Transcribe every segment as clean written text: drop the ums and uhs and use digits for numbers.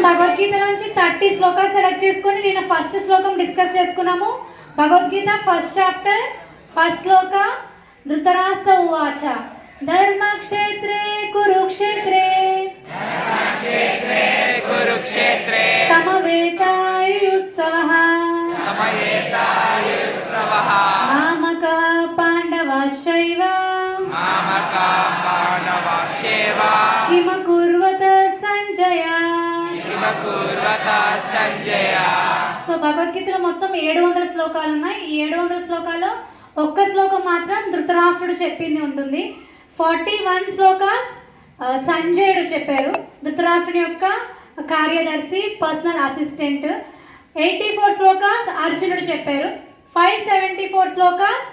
భగవద్గీతలోంచి 30 శ్లోకాలు సెలెక్ట్ చేసుకొని నేను ఫస్ట్ శ్లోకం డిస్కస్ చేసుకున్నాము. భగవద్గీత ఫస్ట్ చాప్టర్ ఫస్ట్ శ్లోక. ధృతరాష్ట్ర ఉవాచ ధర్మక్షేత్రే కురుక్షేత్రే సమవేతాయుత్సవః మామకః పాండవాశ్చైవ కిమ కుర్వత సంజయ. సో భగవద్గీతలో మొత్తం 700 శ్లోకాలు ఉన్నాయి. ఈ 700 శ్లోకాల్లో ఒక్క శ్లోకం మాత్రం ధృతరాష్ట్రుడు చెప్పింది ఉంటుంది. 41 శ్లోకాస్ సంజయుడు చెప్పారు, ధృతరాష్ట్రుడి యొక్క కార్యదర్శి, పర్సనల్ అసిస్టెంట్. 84 శ్లోకాస్ అర్జునుడు చెప్పారు. 574 శ్లోకాస్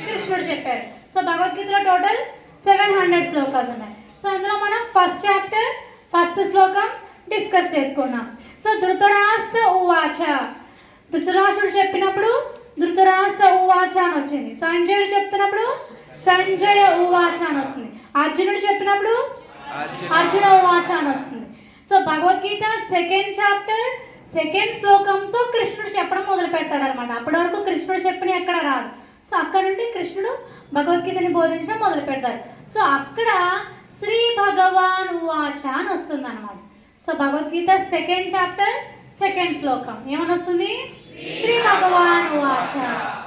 కృష్ణుడు చెప్పారు. సో భగవద్గీతలో టోటల్ 700 శ్లోకాస్ ఉన్నాయి. సో అందులో మనం ఫస్ట్ చాప్టర్ ఫస్ట్ శ్లోకం డిస్కస్ చేసుకున్నాం. సో ధృతరాష్ట్ర ఉవాచ, ధృతరాష్ట్రుడు చెప్పినప్పుడు ధృతరాష్ట్ర ఉవాచ అని వచ్చింది. సంజయుడు చెప్తున్నప్పుడు సంజయ ఉవాచ అని వస్తుంది. అర్జునుడు చెప్పినప్పుడు అర్జున ఉవాచ అని వస్తుంది. So Bhagavad Gita second chapter second శ్లోకంతో కృష్ణుడు చెప్పడం మొదలు పెడతాడు అనమాట. అప్పటి వరకు కృష్ణుడు చెప్పిన ఎక్కడ రాదు. సో అక్కడ నుండి కృష్ణుడు భగవద్గీతని బోధించడం మొదలు పెడతారు. సో అక్కడ శ్రీ భగవాన్ ఉవాచ అని వస్తుంది అనమాట. So Bhagavad Gita second chapter second శ్లోకం ఏమని వస్తుంది? శ్రీ భగవాన్ ఉవాచ.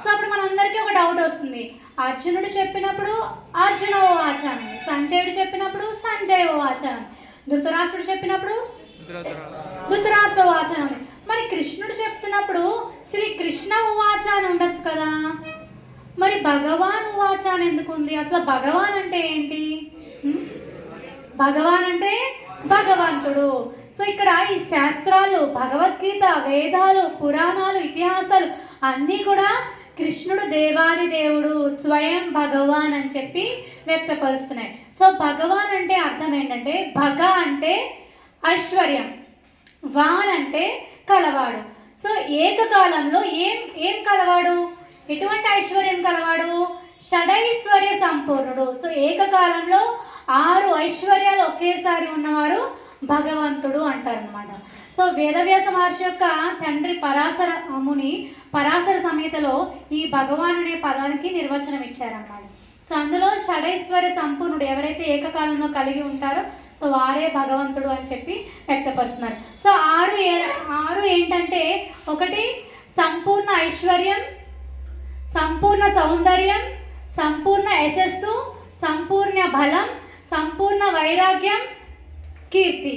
సో అప్పుడు మనందరికీ ఒక డౌట్ వస్తుంది. అర్జునుడు చెప్పినప్పుడు అర్జున ఉవాచ అని, సంజయుడు చెప్పినప్పుడు సంజయ ఉవాచ అని, ధృతరాష్ట్రుడు చెప్పినప్పుడు ధృతరాష్ట్ర ఉవాచ అని. మరి కృష్ణుడు చెప్తున్నప్పుడు శ్రీ కృష్ణ ఉవాచ అని ఉండొచ్చు కదా, మరి భగవాన్ ఉవాచ అని ఎందుకు ఉంది? అసలు భగవాన్ అంటే ఏంటి? భగవాన్ అంటే భగవంతుడు. సో ఇక్కడ ఈ శాస్త్రాలు, భగవద్గీత, వేదాలు, పురాణాలు, ఇతిహాసాలు అన్నీ కూడా కృష్ణుడు దేవాది దేవుడు, స్వయం భగవాన్ అని చెప్పి వ్యక్తపరుస్తున్నాయి. సో భగవాన్ అంటే అర్థం ఏంటంటే, భగ అంటే ఐశ్వర్యం, వాన్ అంటే కలవాడు. సో ఏకకాలంలో ఏం కలవాడు? ఎటువంటి ఐశ్వర్యం కలవాడు? షడైశ్వర్య సంపూర్ణుడు. సో ఏకకాలంలో 6 ఐశ్వర్యాలు ఒకేసారి ఉన్నవారు భగవంతుడు అంటారనమాట. సో వేదవ్యాస మహర్షి యొక్క తండ్రి పరాశర ముని పరాశర సంహితలో ఈ భగవాన్ అనే పదానికి నిర్వచనం ఇచ్చారన్నమాట. సో అందులో షడైశ్వర్య సంపూర్ణుడు ఎవరైతే ఏకకాలంలో కలిగి ఉంటారో సో వారే భగవంతుడు అని చెప్పి వ్యక్తపరుస్తున్నారు. సో 6 ఏంటంటే, ఒకటి సంపూర్ణ ఐశ్వర్యం, సంపూర్ణ సౌందర్యం, సంపూర్ణ యశస్సు, సంపూర్ణ బలం, సంపూర్ణ వైరాగ్యం, కీర్తి.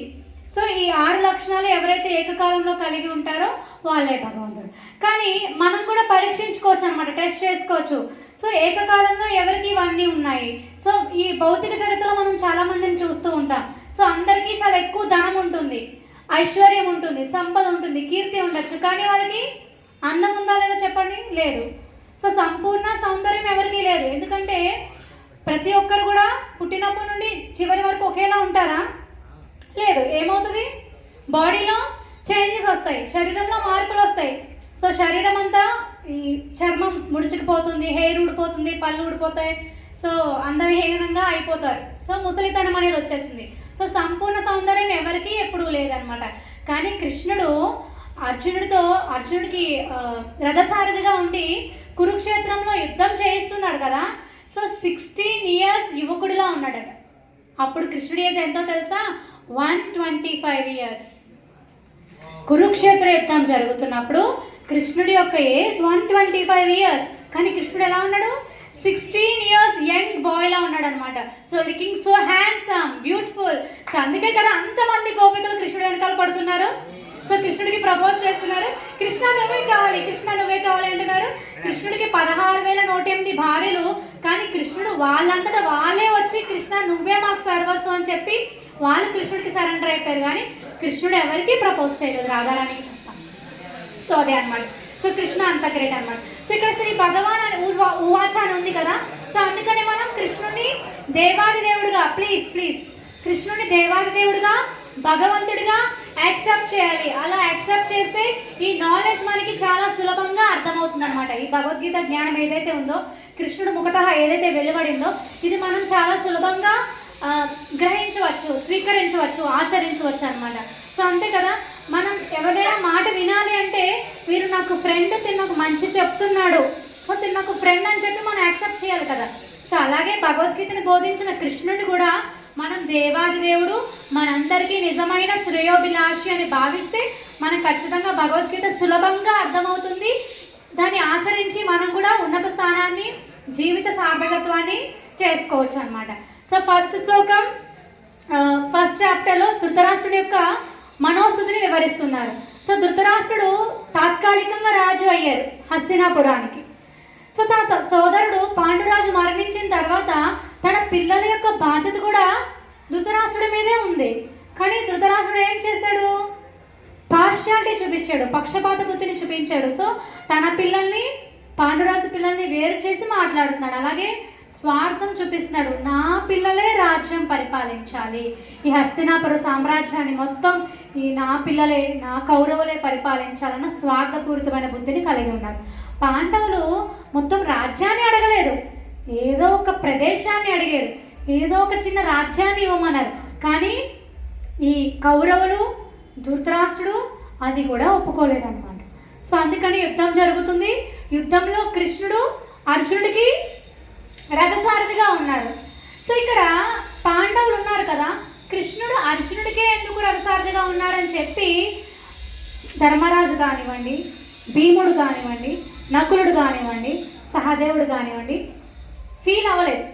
సో ఈ 6 లక్షణాలు ఎవరైతే ఏకకాలంలో కలిగి ఉంటారో వాళ్ళే భగవంతుడు. కానీ మనం కూడా పరీక్షించుకోవచ్చు అనమాట, టెస్ట్ చేసుకోవచ్చు. సో ఏకకాలంలో ఎవరికి ఇవన్నీ ఉన్నాయి? సో ఈ భౌతిక చరిత్రలో మనం చాలా మందిని చూస్తూ ఉంటాం. సో అందరికీ చాలా ఎక్కువ ధనం ఉంటుంది, ఐశ్వర్యం ఉంటుంది, సంపద ఉంటుంది, కీర్తి ఉండొచ్చు. కానీ వాళ్ళకి అందం ఉందా లేదా చెప్పండి? లేదు. సో సంపూర్ణ సౌందర్యం ఎవరికీ లేదు. ఎందుకంటే ప్రతి ఒక్కరు కూడా పుట్టినప్పటి నుండి చివరి వరకు ఒకేలా ఉంటారా? లేదు. ఏమవుతుంది? బాడీలో చేంజెస్ వస్తాయి, శరీరంలో మార్పులు వస్తాయి. సో శరీరం అంతా ఈ చర్మం ముడుచుకుపోతుంది, హెయిర్ ఊడిపోతుంది, పళ్ళు ఊడిపోతాయి. సో అందవిహీనంగా అయిపోతారు. సో ముసలితనం అనేది వచ్చేసింది. సో సంపూర్ణ సౌందర్యం ఎవరికి ఎప్పుడూ లేదనమాట. కానీ కృష్ణుడు అర్జునుడికి రథసారథిగా ఉండి కురుక్షేత్రంలో యుద్ధం చేయిస్తున్నాడు కదా. సో 16 ఇయర్స్ యువకుడిలా ఉన్నాడట. అప్పుడు కృష్ణుడి ఏజ్ ఎంతో తెలుసా? 125 ఇయర్స్. కురుక్షేత్ర యుద్ధం జరుగుతున్నప్పుడు కృష్ణుడి యొక్క ఏజ్ 125 ఇయర్స్. కానీ కృష్ణుడు ఎలా ఉన్నాడు? 16 ఇయర్స్ యంగ్ బాయ్ లా ఉన్నాడు అనమాట. So looking so handsome, beautiful. So అందుకే కదా అంతమంది గోపికలు కృష్ణుడు వెనకాల పడుతున్నారు. సో కృష్ణుడికి ప్రపోజ్ చేస్తున్నారు, కృష్ణ నువ్వే కావాలి, కృష్ణ నువ్వే కావాలి అంటున్నారు. కృష్ణుడికి 16,108 భార్యలు. కానీ కృష్ణుడు వాళ్ళంతటా వాళ్ళే వచ్చి కృష్ణ నువ్వే మాకు సర్వస్వం అని చెప్పి వాళ్ళు కృష్ణుడికి సరెండర్ అయిపోయారు. కానీ కృష్ణుడు ఎవరికి ప్రపోజ్ చేయలేదు, రాధారాణి. సో అదే అనమాట. సో కృష్ణ అంత గ్రేట్ అనమాట. సో ఇక్కడ శ్రీ భగవాన్ అని ఉవాచ అని ఉంది కదా. సో అందుకని మనం కృష్ణుడిని దేవాది దేవుడుగా, ప్లీజ్ కృష్ణుడిని దేవాది దేవుడుగా, భగవంతుడిగా యాక్సెప్ట్ చేయాలి. అలా యాక్సెప్ట్ చేస్తే ఈ నాలెడ్జ్ మనకి చాలా సులభంగా అర్థమవుతుంది అనమాట. ఈ భగవద్గీత జ్ఞానం ఏదైతే ఉందో, కృష్ణుడు ముఖతః ఏదైతే వెలువడిందో, ఇది మనం చాలా సులభంగా గ్రహించవచ్చు, స్వీకరించవచ్చు, ఆచరించవచ్చు అనమాట. సో సో అంతే కదా, మనం ఎవరైనా మాట వినాలి అంటే వీరు నాకు ఫ్రెండ్, తిను నాకు మంచి చెప్తున్నాడు, సో తిను నాకు ఫ్రెండ్ అని చెప్పి మనం యాక్సెప్ట్ చేయాలి కదా. సో అలాగే భగవద్గీతను బోధించిన కృష్ణుడు కూడా మనం దేవాది దేవుడు, మనందరికీ నిజమైన శ్రేయోభిలాషి అని భావిస్తే మనకు ఖచ్చితంగా భగవద్గీత సులభంగా అర్థమవుతుంది. దాన్ని ఆచరించి మనం కూడా ఉన్నత స్థానాన్ని, జీవిత సార్థకత్వాన్ని చేసుకోవచ్చు అన్నమాట. సో ఫస్ట్ శ్లోకం ఫస్ట్ చాప్టర్లో ధృతరాష్ట్రుడి యొక్క మనోస్థితిని వివరిస్తున్నారు. సో ధృతరాష్ట్రుడు తాత్కాలికంగా రాజు అయ్యారు హస్తినాపురానికి. సో తన సోదరుడు పాండురాజు మరణించిన తర్వాత తన పిల్లల యొక్క బాధ్యత కూడా ధృతరాష్ట్రుడి మీదే ఉంది. కానీ ధృతరాష్ట్రుడు ఏం చేశాడు? పార్షియాలిటీ చూపించాడు, పక్షపాత బుద్ధిని చూపించాడు. సో తన పిల్లల్ని, పాండురాజు పిల్లల్ని వేరు చేసి మాట్లాడుతున్నాడు. అలాగే స్వార్థం చూపిస్తున్నాడు, నా పిల్లలే రాజ్యం పరిపాలించాలి, ఈ హస్తినాపుర సామ్రాజ్యాన్ని మొత్తం ఈ నా పిల్లలే, నా కౌరవులే పరిపాలించాలన్న స్వార్థపూరితమైన బుద్ధిని కలిగి ఉన్నారు. పాండవులు మొత్తం రాజ్యాన్ని అడగలేదు, ఏదో ఒక ప్రదేశాన్ని అడిగారు, ఏదో ఒక చిన్న రాజ్యాన్ని ఇవ్వమన్నారు. కానీ ఈ కౌరవులు, ధృతరాష్ట్రుడు అది కూడా ఒప్పుకోలేదన్నమాట. సో అందుకని యుద్ధం జరుగుతుంది. యుద్ధంలో కృష్ణుడు అర్జునుడికి రథసారథిగా ఉన్నారు. సో ఇక్కడ పాండవులు ఉన్నారు కదా, కృష్ణుడు అర్జునుడికే ఎందుకు రథసారథిగా ఉన్నారని చెప్పి ధర్మరాజు కానివ్వండి, భీముడు కానివ్వండి, నకులుడు కానివ్వండి, సహదేవుడు కానివ్వండి ఫీల్ అవ్వలేదు,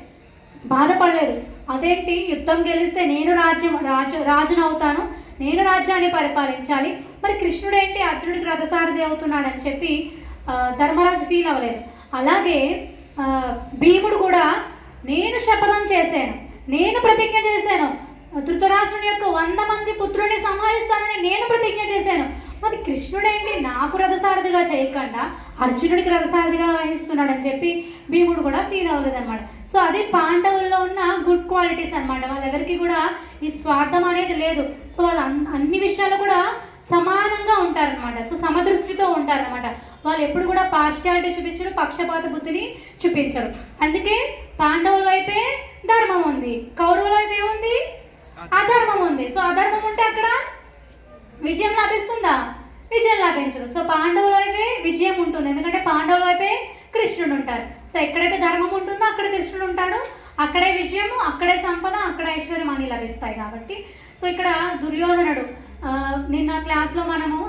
బాధపడలేదు. అదేంటి, యుద్ధం గెలిస్తే నేను రాజును అవుతాను, నేను రాజ్యాన్ని పరిపాలించాలి, మరి కృష్ణుడు ఏంటి అర్జునుడికి రథసారథి అవుతున్నాడని చెప్పి ధర్మరాజు ఫీల్ అవ్వలేదు. అలాగే భీముడు కూడా నేను శపథం చేశాను, నేను ప్రతిజ్ఞ చేశాను, ధృతరాష్ట్రుని యొక్క 100 మంది పుత్రుని సంహరిస్తానని నేను ప్రతిజ్ఞ చేశాను, మరి కృష్ణుడేంటి నాకు రథసారథిగా చేయకుండా అర్జునుడికి రథసారథిగా వహిస్తున్నాడని చెప్పి భీముడు కూడా ఫీల్ అవ్వలేదు అనమాట. సో అది పాండవుల్లో ఉన్న గుడ్ క్వాలిటీస్ అనమాట. వాళ్ళెవరికి కూడా ఈ స్వార్థం అనేది లేదు. సో వాళ్ళు అన్ని విషయాలు కూడా సమానంగా ఉంటారనమాట. సో సమదృష్టితో ఉంటారనమాట. వాళ్ళు ఎప్పుడు కూడా పార్షియాలిటీ చూపించరు, పక్షపాత బుద్ధిని చూపించరు. అందుకే పాండవుల వైపే ధర్మం ఉంది, కౌరవుల వైపు ఏముంది? అధర్మం ఉంది. సో అధర్మం ఉంటే అక్కడ విజయం లభిస్తుందా? విజయం లభించదు. సో పాండవుల వైపే విజయం ఉంటుంది, ఎందుకంటే పాండవుల వైపే కృష్ణుడు ఉంటారు. సో ఎక్కడైతే ధర్మం ఉంటుందో అక్కడ కృష్ణుడు ఉంటాడు, అక్కడే విజయము, అక్కడే సంపద, అక్కడ ఐశ్వర్యం అన్ని లభిస్తాయి కాబట్టి. సో ఇక్కడ దుర్యోధనుడు, నిన్న క్లాస్లో మనము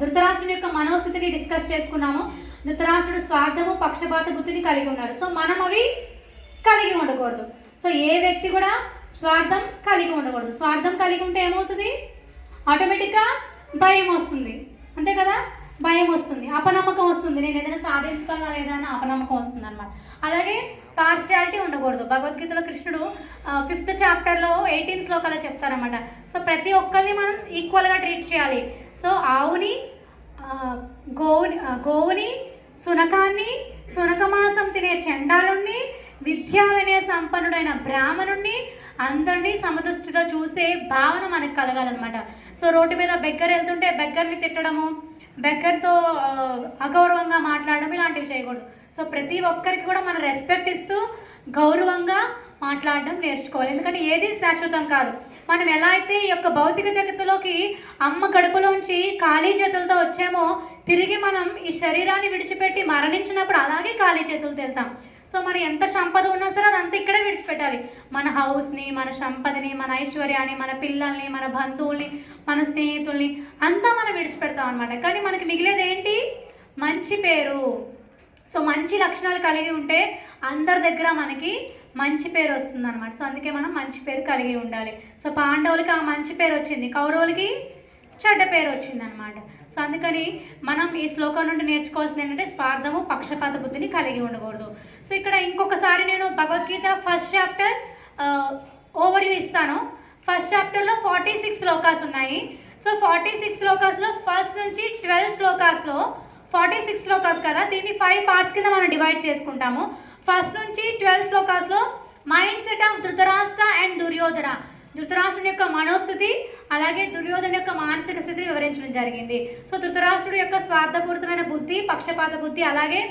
ధృతరాష్ట్రుని యొక్క మనోస్థితిని డిస్కస్ చేసుకున్నాము. ధృతరాష్ట్రుడు స్వార్థము, పక్షపాత బుద్ధిని కలిగి ఉన్నారు. సో మనం అవి కలిగి ఉండకూడదు. సో ఏ వ్యక్తి కూడా స్వార్థం కలిగి ఉండకూడదు. స్వార్థం కలిగి ఉంటే ఏమవుతుంది? ఆటోమేటిక్గా భయం వస్తుంది, అంతే కదా, భయం వస్తుంది, అపనమ్మకం వస్తుంది, నేను ఏదైనా సాధించగలనా లేదా అని అపనమ్మకం వస్తుంది అనమాట. అలాగే పార్షియాలిటీ ఉండకూడదు. భగవద్గీతలో కృష్ణుడు 5th చాప్టర్లో 18 శ్లోకాలు చెప్తారన్నమాట. సో ప్రతి ఒక్కరిని మనం ఈక్వల్గా ట్రీట్ చేయాలి. సో ఆవుని, గోవుని, సునకాన్ని, సునకమాసం తినే చండాలుణ్ణి, విద్యా వినయ సంపన్నుడైన బ్రాహ్మణుణ్ణి అందరినీ సమదృష్టితో చూసే భావన మనకు కలగాలన్నమాట. సో రోడ్డు మీద బెగ్గర్ వెళ్తుంటే బెగ్గర్ని తిట్టడము, బెగ్గర్తో అగౌరవంగా మాట్లాడడం ఇలాంటివి చేయకూడదు. సో ప్రతి ఒక్కరికి కూడా మనం రెస్పెక్ట్ ఇస్తూ గౌరవంగా మాట్లాడడం నేర్చుకోవాలి. ఎందుకంటే ఏది శాశ్వతం కాదు. మనం ఎలా అయితే ఈ యొక్క భౌతిక జగత్తులోకి అమ్మ కడుపులోంచి ఖాళీ చేతులతో వచ్చామో, తిరిగి మనం ఈ శరీరాన్ని విడిచిపెట్టి మరణించినప్పుడు అలాగే ఖాళీ చేతులతో వెళ్తాం. సో మనం ఎంత సంపద ఉన్నా సరే అదంతా ఇక్కడే విడిచిపెట్టాలి. మన హౌస్ని, మన సంపదని, మన ఐశ్వర్యాన్ని, మన పిల్లల్ని, మన బంధువుల్ని, మన స్నేహితుల్ని అంతా మనం విడిచిపెడతాం అనమాట. కానీ మనకి మిగిలేది ఏంటి? మంచి పేరు. సో మంచి లక్షణాలు కలిగి ఉంటే అందరి దగ్గర మనకి మంచి పేరు వస్తుంది అనమాట. సో అందుకే మనం మంచి పేరు కలిగి ఉండాలి. సో పాండవులకి ఆ మంచి పేరు వచ్చింది, కౌరవులకి చెడ్డ పేరు వచ్చింది అనమాట. సో అందుకని మనం ఈ శ్లోకం నుండి నేర్చుకోవాల్సింది ఏంటంటే స్వార్థము, పక్షపాత బుద్ధిని కలిగి ఉండకూడదు. సో ఇక్కడ ఇంకొకసారి నేను భగవద్గీత 1st చాప్టర్ ఓవర్వ్యూ ఇస్తాను. 1st చాప్టర్లో 46 శ్లోకాస్ ఉన్నాయి. సో 46 శ్లోకాస్లో 1st నుంచి 12 శ్లోకాస్లో 46 శ్లోకాస్ కదా, దీన్ని 5 పార్ట్స్ కింద మనం డివైడ్ చేసుకుంటాము. 1st నుంచి 12 శ్లోకాస్లో mind set of Dhritarashtra and Duryodhana, ధృతరాష్ట్రుని యొక్క మనోస్థితి అలాగే దుర్యోధన యొక్క మానసిక స్థితిని వివరించడం జరిగింది. సో ధృతరాష్ట్రుడు యొక్క స్వార్థపూరితమైన బుద్ధి, పక్షపాత బుద్ధి, అలాగే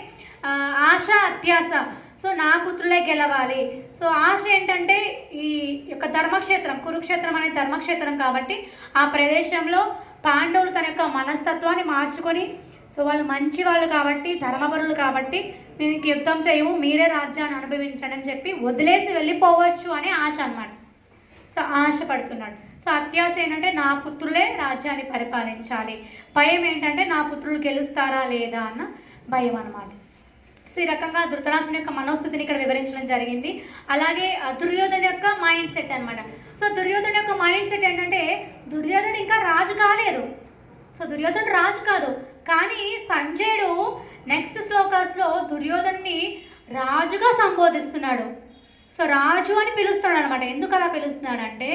ఆశ, అత్యాస, సో నా పుత్రులే గెలవాలి. సో ఆశ ఏంటంటే ఈ యొక్క ధర్మక్షేత్రం, కురుక్షేత్రం అనే ధర్మక్షేత్రం కాబట్టి ఆ ప్రదేశంలో పాండవులు తన యొక్క మనస్తత్వాన్ని మార్చుకొని, సో వాళ్ళు మంచి వాళ్ళు కాబట్టి, ధర్మపరులు కాబట్టి మేము ఇంక యుద్ధం చేయము, మీరే రాజ్యాన్ని అనుభవించండి అని చెప్పి వదిలేసి వెళ్ళిపోవచ్చు అనే ఆశ అన్నమాట. సో ఆశ పడుతున్నాడు. సో అత్యాశ ఏంటంటే నా పుత్రులే రాజ్యాన్ని పరిపాలించాలి, భయం ఏంటంటే నా పుత్రులు గెలుస్తారా లేదా అన్న భయం అన్నమాట. సో ఈ రకంగా ధృతరాష్ట్రుని యొక్క మనోస్థితిని ఇక్కడ వివరించడం జరిగింది. అలాగే దుర్యోధన యొక్క మైండ్ సెట్ అనమాట. సో దుర్యోధన యొక్క మైండ్ సెట్ ఏంటంటే దుర్యోధన ఇంకా రాజు కాలేదు. సో దుర్యోధనుడు రాజు కాదు, కానీ సంజయుడు నెక్స్ట్ శ్లోకాస్లో దుర్యోధన్ని రాజుగా సంబోధిస్తున్నాడు. సో రాజు అని పిలుస్తున్నాడు అనమాట. ఎందుకు అలా పిలుస్తున్నాడు అంటే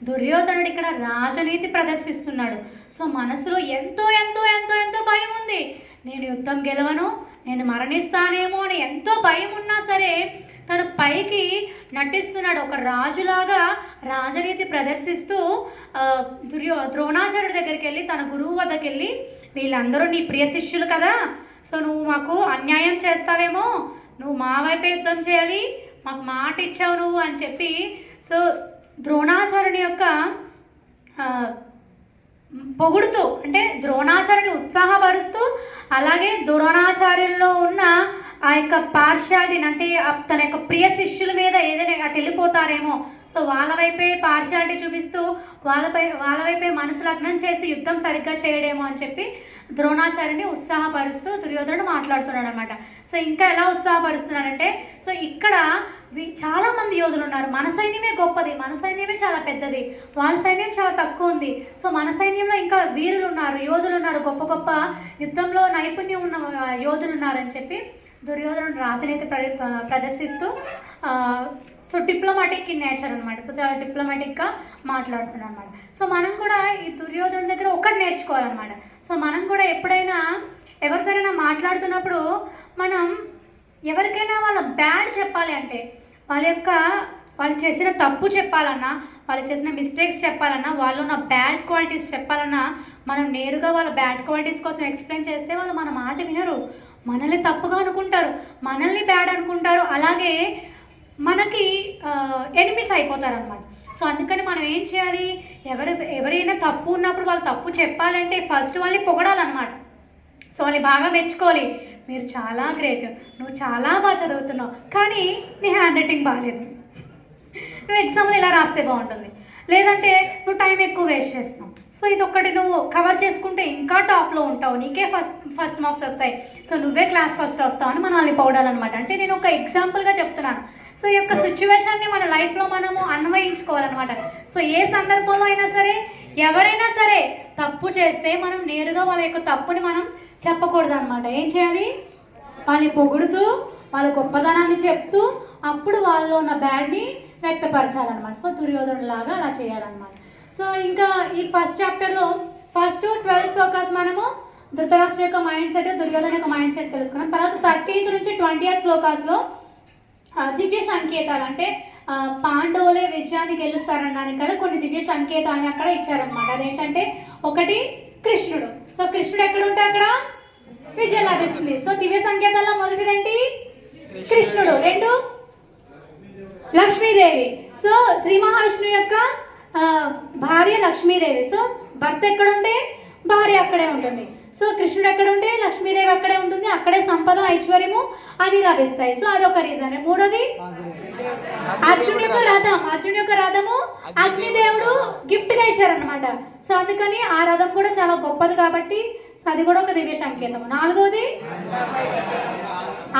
దుర్యోధనుడు ఇక్కడ రాజనీతి ప్రదర్శిస్తున్నాడు. సో మనసులో ఎంతో ఎంతో ఎంతో ఎంతో భయం ఉంది. నేను యుద్ధం గెలవను, నేను మరణిస్తానేమో అని ఎంతో భయం ఉన్నా సరే తను పైకి నటిస్తున్నాడు. ఒక రాజులాగా రాజనీతి ప్రదర్శిస్తూ ద్రోణాచార్యుడి దగ్గరికి వెళ్ళి, తన గురువు వద్దకు వెళ్ళి, వీళ్ళందరూ నీ ప్రియ శిష్యులు కదా, సో నువ్వు మాకు అన్యాయం చేస్తావేమో, నువ్వు మా వైపే యుద్ధం చేయాలి, మాకు మాట ఇచ్చావు నువ్వు అని చెప్పి సో ద్రోణాచార్యుని యొక్క పొగుడుతూ, అంటే ద్రోణాచార్యుని ఉత్సాహపరుస్తూ, అలాగే ద్రోణాచార్యుల్లో ఉన్న ఆ యొక్క పార్షాలిటీని, అంటే తన యొక్క ప్రియ శిష్యుల మీద ఏదైనా అటు వెళ్ళిపోతారేమో, సో వాళ్ళ వైపే పార్షాలిటీ చూపిస్తూ వాళ్ళ వైపే మనసు లగ్నం చేసి యుద్ధం సరిగ్గా చేయడేమో అని చెప్పి ద్రోణాచార్యుని ఉత్సాహపరుస్తూ దుర్యోధనుడు మాట్లాడుతున్నాడు అనమాట. సో ఇంకా ఎలా ఉత్సాహపరుస్తున్నాడంటే, సో ఇక్కడ చాలామంది యోధులు ఉన్నారు, మన సైన్యమే గొప్పది, మన సైన్యమే చాలా పెద్దది, వాళ్ళ సైన్యం చాలా తక్కువ ఉంది, సో మన సైన్యంలో ఇంకా వీరులు ఉన్నారు, యోధులు ఉన్నారు, గొప్ప గొప్ప యుద్ధంలో నైపుణ్యం ఉన్న యోధులు ఉన్నారని చెప్పి దుర్యోధనుడు రాజనీతి ప్రదర్శిస్తూ సో డిప్లొమాటిక్ ఇన్ నేచర్ అనమాట. సో చాలా డిప్లొమాటిక్గా మాట్లాడుతున్నాడు అనమాట. సో మనం కూడా ఈ దుర్యోధనుడి దగ్గర ఒకటి నేర్చుకోవాలన్నమాట. సో మనం కూడా ఎప్పుడైనా ఎవరితోనైనా మాట్లాడుతున్నప్పుడు మనం ఎవరికైనా వాళ్ళ బ్యాడ్ చెప్పాలి అంటే, వాళ్ళు చేసిన తప్పు చెప్పాలన్నా, వాళ్ళు చేసిన మిస్టేక్స్ చెప్పాలన్నా, వాళ్ళు ఉన్న బ్యాడ్ క్వాలిటీస్ చెప్పాలన్నా, మనం నేరుగా వాళ్ళ బ్యాడ్ క్వాలిటీస్ కోసం ఎక్స్ప్లెయిన్ చేస్తే వాళ్ళు మన మాట వినరు, మనల్ని తప్పుగా అనుకుంటారు, మనల్ని బ్యాడ్ అనుకుంటారు, అలాగే మనకి ఎనిమిస్ అయిపోతారు అనమాట. సో అందుకని మనం ఏం చేయాలి, ఎవరైనా తప్పు ఉన్నప్పుడు వాళ్ళు తప్పు చెప్పాలంటే ఫస్ట్ వాళ్ళని పొగడాలన్నమాట. సో వాళ్ళని బాగా మెచ్చుకోవాలి, మీరు చాలా గ్రేట్, నువ్వు చాలా బాగా చదువుతున్నావు, కానీ నీ హ్యాండ్ రైటింగ్ బాగాలేదు, నువ్వు ఎగ్జామ్లో ఇలా రాస్తే బాగుంటుంది, లేదంటే నువ్వు టైం ఎక్కువ వేస్ట్ చేస్తున్నావు, సో ఇది ఒక్కటి నువ్వు కవర్ చేసుకుంటే ఇంకా టాప్లో ఉంటావు, నీకే ఫస్ట్ మార్క్స్ వస్తాయి, సో నువ్వే క్లాస్ ఫస్ట్ వస్తావు అని మనం వాళ్ళని పొగడాలన్నమాట. అంటే నేను ఒక ఎగ్జాంపుల్గా చెప్తున్నాను. సో ఈ యొక్క సిచ్యువేషన్ని మన లైఫ్లో మనము అన్వయించుకోవాలన్నమాట. సో ఏ సందర్భంలో అయినా సరే, ఎవరైనా సరే తప్పు చేస్తే మనం నేరుగా వాళ్ళ యొక్క తప్పుని మనం చెప్పకూడదు అనమాట. ఏం చేయాలి, వాళ్ళని పొగుడుతూ వాళ్ళ గొప్పదనాన్ని చెప్తూ అప్పుడు వాళ్ళలో ఉన్న బ్యాడ్ని వ్యక్తపరచాలన్నమాట. సో దుర్యోధనుడు లాగా అలా చేయాలన్నమాట. సో ఇంకా ఈ ఫస్ట్ చాప్టర్లో ఫస్ట్ 12 శ్లోకాస్ మనము ధృతరాష్ట్ర యొక్క మైండ్ సెట్, దుర్యోధన యొక్క మైండ్ సెట్ తెలుసుకున్నాం. తర్వాత 13th నుంచి 20th శ్లోకాస్లో దివ్య సంకేతాలు, అంటే పాండవులే విజయాన్ని గెలుస్తారనడానికి కదా కొన్ని దివ్య సంకేతాన్ని అక్కడ ఇచ్చారనమాట. అదేంటంటే ఒకటి కృష్ణుడు. సో కృష్ణుడు ఎక్కడ ఉంటే అక్కడ విజయం లభిస్తుంది. సో దివ్య సంకేతాల్లో మొదటిదేంటి కృష్ణుడు, 2 లక్ష్మీదేవి. సో శ్రీ మహావిష్ణువు యొక్క భార్య లక్ష్మీదేవి. సో భర్త ఎక్కడుంటే భార్య అక్కడే ఉంటుంది. సో కృష్ణుడు ఎక్కడ ఉంటే లక్ష్మీదేవి అక్కడే ఉంటుంది, అక్కడే సంపద ఐశ్వర్యము అని లభిస్తాయి. సో అదొక రీజన్. మూడోది అర్జునుడి యొక్క రథము అగ్నిదేవుడు గిఫ్ట్గా ఇచ్చారనమాట. సో అందుకని ఆ రథం కూడా చాలా గొప్పది కాబట్టి అది కూడా ఒక దివ్య సంకేతం. 4వది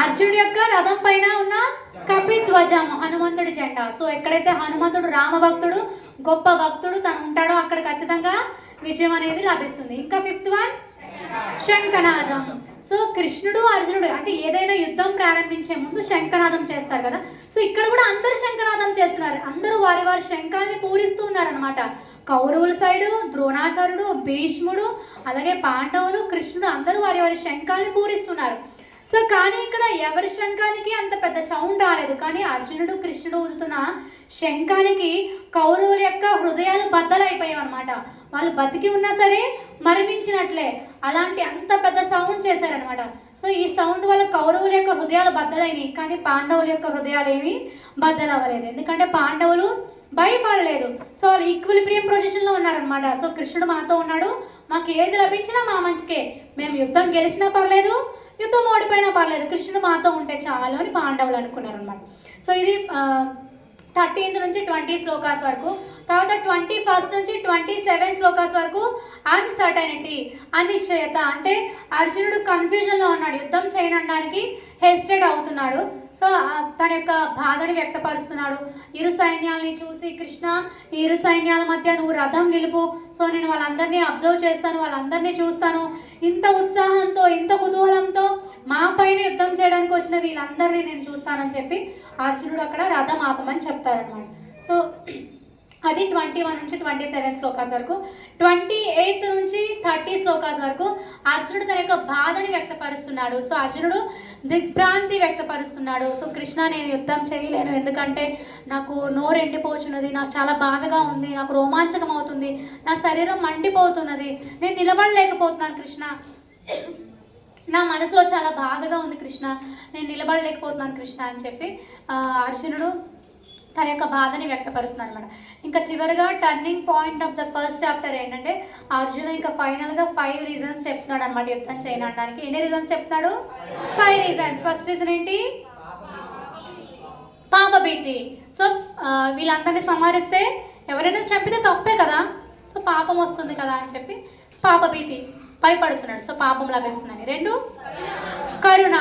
అర్జునుడి యొక్క రథం పైన ఉన్న కపిధ్వజము, హనుమంతుడి జెండా. సో ఎక్కడైతే హనుమంతుడు రామభక్తుడు, గొప్ప భక్తుడు తను ఉంటాడో అక్కడ ఖచ్చితంగా విజయం అనేది లభిస్తుంది. ఇంకా 5th వన్ శంఖనాదం. సో కృష్ణుడు అర్జునుడు అంటే ఏదైనా యుద్ధం ప్రారంభించే ముందు శంఖనాదం చేస్తారు కదా. సో ఇక్కడ కూడా అందరు శంఖనాదం చేస్తున్నారు, అందరూ వారి వారి శంఖాల్ని పూరిస్తూ ఉన్నారనమాట. కౌరవుల సైడు ద్రోణాచార్యుడు, భీష్ముడు, అలాగే పాండవులు, కృష్ణుడు అందరూ వారి వారి శంఖాల్ని పూరిస్తున్నారు. సో కానీ ఇక్కడ ఎవరి శంఖానికి అంత పెద్ద సౌండ్ రాలేదు, కానీ అర్జునుడు కృష్ణుడు ఊదుతున్న శంఖానికి కౌరవుల యొక్క హృదయాలు బద్దలైపోయాయి అనమాట. వాళ్ళు బతికి ఉన్నా సరే మరణించినట్లే, అలాంటి అంత పెద్ద సౌండ్ చేశారనమాట. సో ఈ సౌండ్ వల్ల కౌరవుల యొక్క హృదయాలు బద్దలైనవి, కానీ పాండవుల యొక్క హృదయాలు ఏమి బద్దలవ్వలేదు. ఎందుకంటే పాండవులు భయపడలేదు. సో వాళ్ళు ఈక్విలిబ్రియం పొజిషన్లో ఉన్నారనమాట. సో కృష్ణుడు మాతో ఉన్నాడు, మాకు ఏది లభించినా మా మంచికే, మేము యుద్ధం గెలిచినా పర్లేదు, యుద్ధం ఓడిపోయినా పర్లేదు, కృష్ణుడు మాతో ఉంటే చాలు అని పాండవులు అనుకున్నారు అనమాట. సో ఇది 13 నుంచి 20 శ్లోకాస్ వరకు. తర్వాత 21 నుంచి 27 శ్లోకాస్ వరకు అన్సర్టైనిటీ, అనిశ్చయత. అంటే అర్జునుడు కన్ఫ్యూజన్లో ఉన్నాడు, యుద్ధం చేయనడానికి హెసిటేట్ అవుతున్నాడు. సో తన యొక్క బాధని వ్యక్తపరుస్తున్నాడు. ఇరు సైన్యాలని చూసి, కృష్ణ ఈ ఇరు సైన్యాల మధ్య నువ్వు రథం నిలుపు, సో నేను వాళ్ళందరినీ అబ్జర్వ్ చేస్తాను, వాళ్ళందరినీ చూస్తాను, ఇంత ఉత్సాహంతో ఇంత కుతూహలంతో మా పైన యుద్ధం చేయడానికి వచ్చిన వీళ్ళందరినీ నేను చూస్తానని చెప్పి అర్జునుడు అక్కడ రథం ఆపమని చెప్తారనమాట. సో అది 21 నుంచి 27 శ్లోకాస్ వరకు. 28 నుంచి 30 శ్లోకాస్ వరకు అర్జునుడు తన యొక్క బాధని వ్యక్తపరుస్తున్నాడు. సో అర్జునుడు దిగ్భ్రాంతి వ్యక్తపరుస్తున్నాడు. సో కృష్ణ నేను యుద్ధం చేయలేను, ఎందుకంటే నాకు నోరు ఎండిపోతున్నది, నాకు చాలా బాధగా ఉంది, నాకు రోమాంచకం అవుతుంది, నా శరీరం మండిపోతున్నది, నేను నిలబడలేకపోతున్నాను కృష్ణ, నా మనసులో చాలా బాధగా ఉంది కృష్ణ, నేను నిలబడలేకపోతున్నాను కృష్ణ అని చెప్పి అర్జునుడు తన యొక్క బాధని వ్యక్తపరుస్తున్నాడు అనమాట. ఇంకా చివరిగా turning point of the first chapter ఏంటంటే అర్జున ఇంకా ఫైనల్గా 5 రీజన్స్ చెప్తున్నాడు అనమాట యుద్ధం చేయడానికి. ఎన్ని రీజన్స్ చెప్తున్నాడు? 5 రీజన్స్. ఫస్ట్ రీజన్ ఏంటి? పాపభీతి. సో వీళ్ళందరినీ సంహరిస్తే ఎవరైనా చంపితే తప్పే కదా, సో పాపం వస్తుంది కదా అని చెప్పి పాపభీతి, భయపడుతున్నాడు, సో పాపం లభిస్తుందని. 2 కరుణ.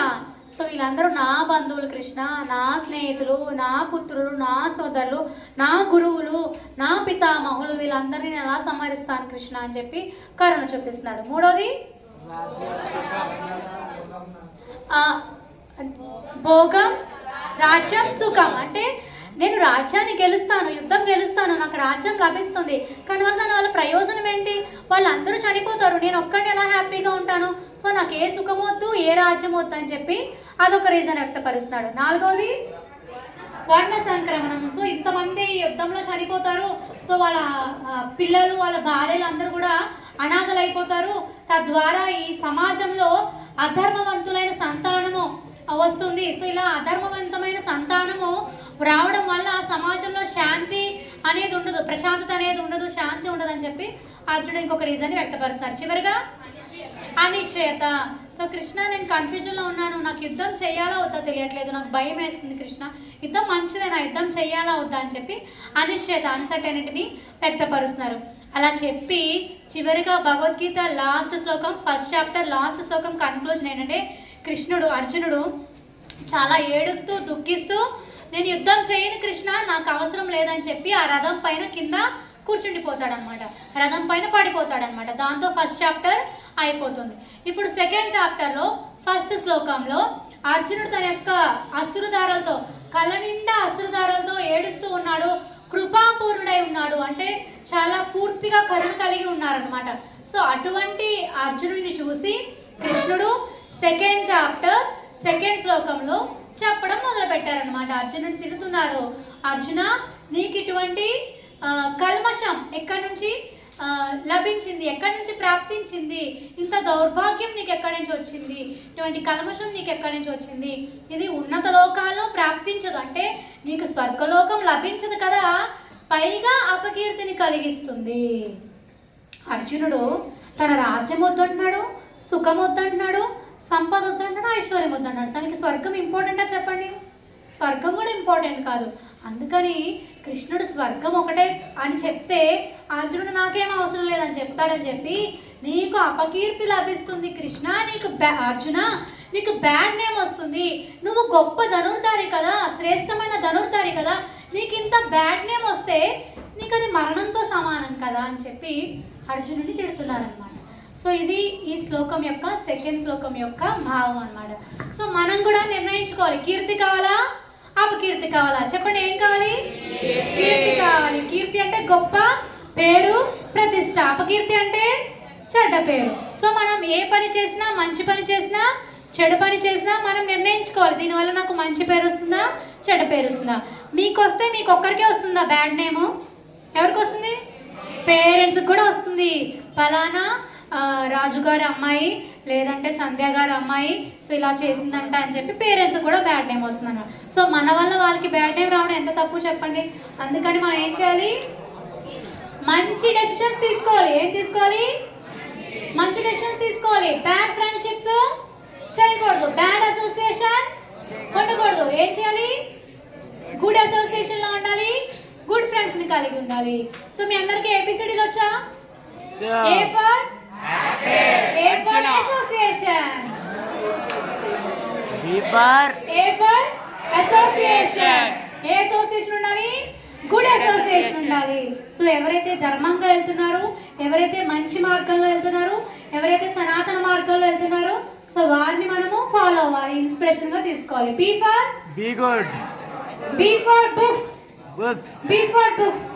సో వీళ్ళందరూ నా బంధువులు కృష్ణ, నా స్నేహితులు, నా పుత్రులు, నా సోదరులు, నా గురువులు, నా పితామహులు, వీళ్ళందరినీ నేను ఎలా సంహరిస్తాను కృష్ణ అని చెప్పి కరుణ చూపిస్తున్నాడు. 3వది భోగం, రాజ్యం, సుఖం. అంటే నేను రాజ్యాన్ని గెలుస్తాను, యుద్ధం గెలుస్తాను, నాకు రాజ్యం లభిస్తుంది, కానీ వాళ్ళ ప్రయోజనం ఏంటి? వాళ్ళందరూ చనిపోతారు, నేను ఒక్కడిని ఎలా హ్యాపీగా ఉంటాను? సో నాకు ఏ సుఖం వద్దు, ఏ రాజ్యం వద్దు అని చెప్పి అదొక రీజన్ వ్యక్తపరుస్తున్నాడు. 4వది వర్ణ సంక్రమణం. సో ఇంతమంది యుద్ధంలో చనిపోతారు, సో వాళ్ళ పిల్లలు, వాళ్ళ భార్యలు అందరూ కూడా అనాథలు అయిపోతారు, తద్వారా ఈ సమాజంలో అధర్మవంతులైన సంతానము వస్తుంది. సో ఇలా అధర్మవంతమైన సంతానము రావడం వల్ల సమాజంలో శాంతి అనేది ఉండదు, ప్రశాంతత అనేది ఉండదు, శాంతి ఉండదు అని చెప్పి అర్జునుడు ఇంకొక రీజన్ వ్యక్తపరుస్తారు. చివరిగా అనిశ్చయత. సో కృష్ణ నేను కన్ఫ్యూజన్లో ఉన్నాను, నాకు యుద్ధం చేయాలా వద్దా తెలియట్లేదు, నాకు భయం వేస్తుంది కృష్ణ, యుద్ధం మంచిదేనా, యుద్ధం చేయాలా వద్దా అని చెప్పి అనిశ్చయత, అన్సర్టైనిటీని వ్యక్తపరుస్తున్నారు. అలా చెప్పి చివరిగా భగవద్గీత లాస్ట్ శ్లోకం, ఫస్ట్ చాప్టర్ లాస్ట్ శ్లోకం కన్క్లూజన్ ఏంటంటే అర్జునుడు చాలా ఏడుస్తూ దుఃఖిస్తూ నేను యుద్ధం చేయను కృష్ణ, నాకు అవసరం లేదని చెప్పి ఆ రథం పైన కింద కూర్చుండిపోతాడనమాట, రథం పైన పడిపోతాడనమాట. దాంతో ఫస్ట్ చాప్టర్ అయిపోతుంది. ఇప్పుడు సెకండ్ చాప్టర్లో ఫస్ట్ శ్లోకంలో అర్జునుడు తన యొక్క అశ్రుధారలతో, కళ్ళ నిండా అశ్రుధారలతో ఏడుస్తూ ఉన్నాడు, కృపాపూర్ణుడై ఉన్నాడు, అంటే చాలా పూర్తిగా కరుణ కలిగి ఉన్నారనమాట. సో అటువంటి అర్జునుడిని చూసి కృష్ణుడు సెకండ్ చాప్టర్ సెకండ్ శ్లోకంలో చెప్పడం మొదలు పెట్టారనమాట. అర్జునుడిని తిడుతున్నారు, అర్జున నీకు ఇటువంటి కల్మషం ఎక్కడి నుంచి లభించింది, ఎక్కడి నుంచి ప్రాప్తించింది, ఇంత దౌర్భాగ్యం నీకు ఎక్కడి నుంచి వచ్చింది, ఇటువంటి కల్మషం నీకు ఎక్కడి నుంచి వచ్చింది, ఇది ఉన్నత లోకాల్లో ప్రాప్తించదు, అంటే నీకు స్వర్గలోకం లభించదు కదా, పైగా అపకీర్తిని కలిగిస్తుంది. అర్జునుడు తన రాజ్యం వద్దంటున్నాడు, సుఖం వద్దంటున్నాడు, సంపద వద్దంటున్నాడు, ఐశ్వర్యం వద్దంటున్నాడు. తనకి స్వర్గం ఇంపార్టెంటా చెప్పండి? స్వర్గం కూడా ఇంపార్టెంట్ కాదు. అందుకని కృష్ణుడు స్వర్గం ఒకటే అని చెప్తే అర్జునుడు నాకేం అవసరం లేదని చెప్తాడని చెప్పి నీకు అపకీర్తి లభిస్తుంది కృష్ణ, అర్జున నీకు బ్యాడ్ నేమ్ వస్తుంది, నువ్వు గొప్ప ధనుర్ధారి కదా, శ్రేష్టమైన ధనుర్ధారి కదా, నీకు ఇంత బ్యాడ్ నేమ్ వస్తే నీకు అది మరణంతో సమానం కదా అని చెప్పి అర్జునుడిని తిడుతున్నారనమాట. సో ఇది ఈ శ్లోకం యొక్క సెకండ్ శ్లోకం యొక్క భావం అన్నమాట. సో మనం కూడా నిర్ణయించుకోవాలి, కీర్తి కావాలా అపకీర్తి కావాలా? చెప్పండి, ఏం కావాలి? కీర్తి కావాలి. కీర్తి అంటే గొప్ప పేరు, ప్రతిష్ట. అపకీర్తి అంటే చెడ్డ పేరు. సో మనం ఏ పని చేసినా, మంచి పని చేసినా, చెడు పని చేసినా మనం నిర్ణయించుకోవాలి, దీనివల్ల నాకు మంచి పేరు వస్తుందా, చెడ్డ పేరు వస్తుందా. మీకు వస్తే మీకు ఒక్కరికే వస్తుందా బ్యాడ్ నేమ్? ఎవరికి వస్తుంది? పేరెంట్స్కి కూడా వస్తుంది. ఫలానా రాజుగారి అమ్మాయి లేదంటే సంధ్య గారు అమ్మాయి సో ఇలా చేసిందంట అని చెప్పి పేరెంట్స్ కూడా బ్యాడ్ నేమ్ వస్తుందన్నమాట. సో మన వల్ల వాళ్ళకి బ్యాడ్ నేమ్ రావడం ఎంత తప్పు చెప్పండి. అందుకని మనం ఏం చేయాలి, మంచి డెసిషన్స్ తీసుకోవాలి. ఏం తీసుకోవాలి, మంచి డెసిషన్స్ తీసుకోవాలి. బ్యాడ్ ఫ్రెండ్షిప్స్ చేయకూడదు, బ్యాడ్ అసోసియేషన్ ఉండకూడదు. ఏం చేయాలి, గుడ్ అసోసియేషన్ లో ఉండాలి, గుడ్ ఫ్రెండ్స్ ని కలిగి ఉండాలి. సో మీ అందరికి ఏబిసిడీలు వచ్చా? A for association, B for association. A association ఉండాలి, గుడ్ అసోసియేషన్ ఉండాలి. సో ఎవరైతే ధర్మంగా వెళ్తున్నారో, ఎవరైతే మంచి మార్గంలో వెళ్తున్నారో, ఎవరైతే సనాతన మార్గంలో వెళ్తున్నారో సో వారిని మనము ఫాలో అవ్వాలి, ఇన్స్పిరేషన్ గా తీసుకోవాలి. B for books, B for books.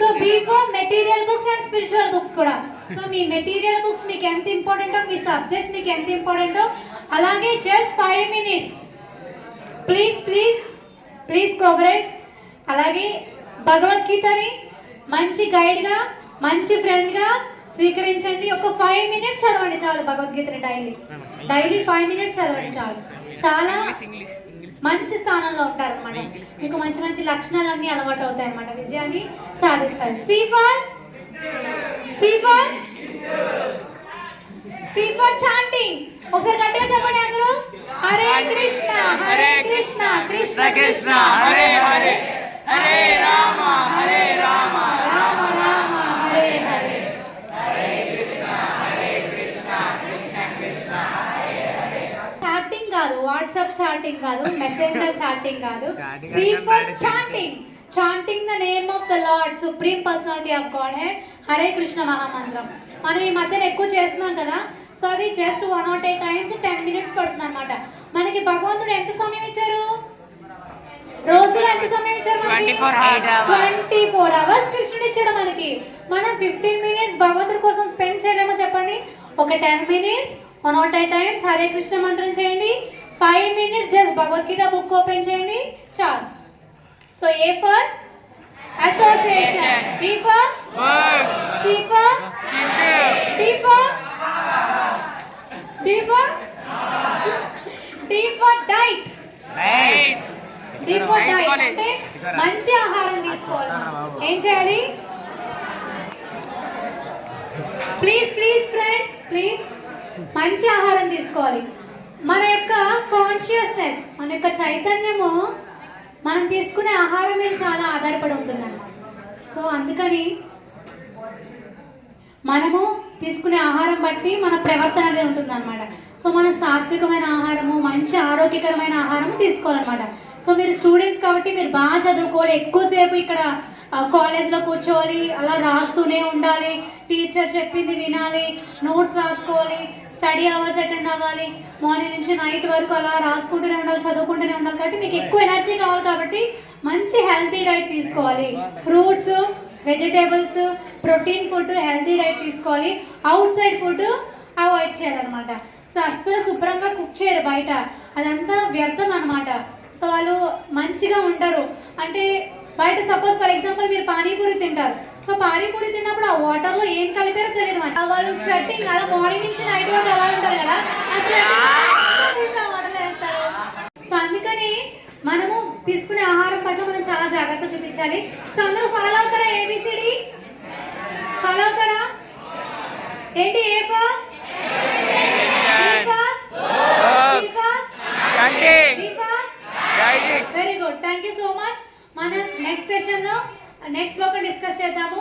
So B for material books and spiritual books కూడా. సో మీ మెటీరియల్ బుక్స్ మీకు ఎంత ఇంపార్టెంటో, మీ సబ్జెక్ట్స్ మీకు ఎంత ఇంపార్టెంటో అలాగే జస్ట్ 5 minutes ప్లీజ్ కోఆపరేట్. అలాగే భగవద్గీతని మంచి గైడ్గా, మంచి ఫ్రెండ్గా స్వీకరించండి. ఒక 5 minutes చదవండి చాలు భగవద్గీతని. డైలీ 5 minutes చదవండి చాలు. చాలా మంచి స్థానంలో ఉంటారు అనమాట. మీకు మంచి మంచి లక్షణాలన్నీ అలవాటు అవుతాయి అనమాట, విజయాన్ని సాధిస్తారు. C for chanting. ఒకసారి గట్టిగా చెప్పండి అందరూ. హరే కృష్ణ కృష్ణ కృష్ణ హరే హరే, హరే రామ రామ రామ హరే హరే, హరే కృష్ణ కృష్ణ కృష్ణ హరే హరే. చాటింగ్ కాదు, వాట్సాప్ చాటింగ్ కాదు, మెసెంజర్ చాటింగ్ కాదు. C for chanting. Chanting the name of the Lord, supreme personality of Godhead, Hare Krishna మహామంత్రం. మనం ఈ మధ్యన ఎక్కువ చేస్తున్నాం కదా. సో అది జస్ట్ 1 or 2 times 10 minutes పడుతుంది అనమాట. మనకి భగవంతుడు ఎంత సమయం ఇచ్చారు, రోజులో ఎంత సమయం ఇచ్చారు, 24 hours కృష్ణుడు ఇచ్చాడు మనకి. మనం 15 minutes భగవంతుడి కోసం స్పెండ్ చేయలేమో చెప్పండి. ఒక 10 minutes 1 or 2 times Hare Krishna మంత్రం చేయండి. 5 minutes just Bhagavad Gita book open చేయండి చాలు. So A for association, B for books, C for D for diet. అంటే మంచి ఆహారం తీసుకోవాలి. ఏం చేయాలి, ప్లీజ్ ఫ్రెండ్స్ ప్లీజ్ మంచి ఆహారం తీసుకోవాలి. మన యొక్క కాన్షియస్నెస్, మన యొక్క చైతన్యము మనం తీసుకునే ఆహారం మీద చాలా ఆధారపడి ఉంటుంది అన్నమాట. సో అందుకని మనము తీసుకునే ఆహారం బట్టి మన ప్రవర్తన అనేది ఉంటుంది అనమాట. సో మనం సాత్వికమైన ఆహారము, మంచి ఆరోగ్యకరమైన ఆహారము తీసుకోవాలన్నమాట. సో మీరు స్టూడెంట్స్ కాబట్టి మీరు బాగా చదువుకోవాలి, ఎక్కువసేపు ఇక్కడ కాలేజ్లో కూర్చోవాలి, అలా రాస్తూనే ఉండాలి, టీచర్ చెప్పింది వినాలి, నోట్స్ రాసుకోవాలి, స్టడీ అవర్స్ అటెండ్ అవ్వాలి, మార్నింగ్ నుంచి నైట్ వరకు అలా రాసుకుంటూనే ఉండాలి, చదువుకుంటూనే ఉండాలి. కాబట్టి మీకు ఎక్కువ ఎనర్జీ కావాలి కాబట్టి మంచి హెల్తీ డైట్ తీసుకోవాలి. Fruits, vegetables, protein food, healthy diet తీసుకోవాలి. అవుట్ సైడ్ ఫుడ్ అవాయిడ్ చేయాలన్నమాట. సో అస్సలు శుభ్రంగా కుక్ చేయరు బయట, అదంతా వ్యర్థం అనమాట. సో వాళ్ళు మంచిగా ఉంటారు. అంటే బయట సపోజ్ ఫర్ ఎగ్జాంపుల్ మీరు పానీపూరి తింటారు. సో పానీపూరి తిన్నప్పుడు ఆ వాటర్లో ఏం కలిపారో తెలియదు అనమాట. వాళ్ళు స్వెట్టింగ్ అలా మార్నింగ్ నుంచి నైట్ వరకు అలా ఉంటారు కదా, వాటర్లో వేస్తారు. సో అందుకని మనము తీసుకునే ఆహారం పట్ల మనం చాలా జాగ్రత్త చూపించాలి. సో అందరూ ఫాలో అవుతారా, ఏబిసిడి ఫాలో అవుతారా? ఏంటి A for very good, thank you so much. మనం నెక్స్ట్ సెషన్ లో నెక్స్ట్ లో డిస్కస్ చేద్దాము.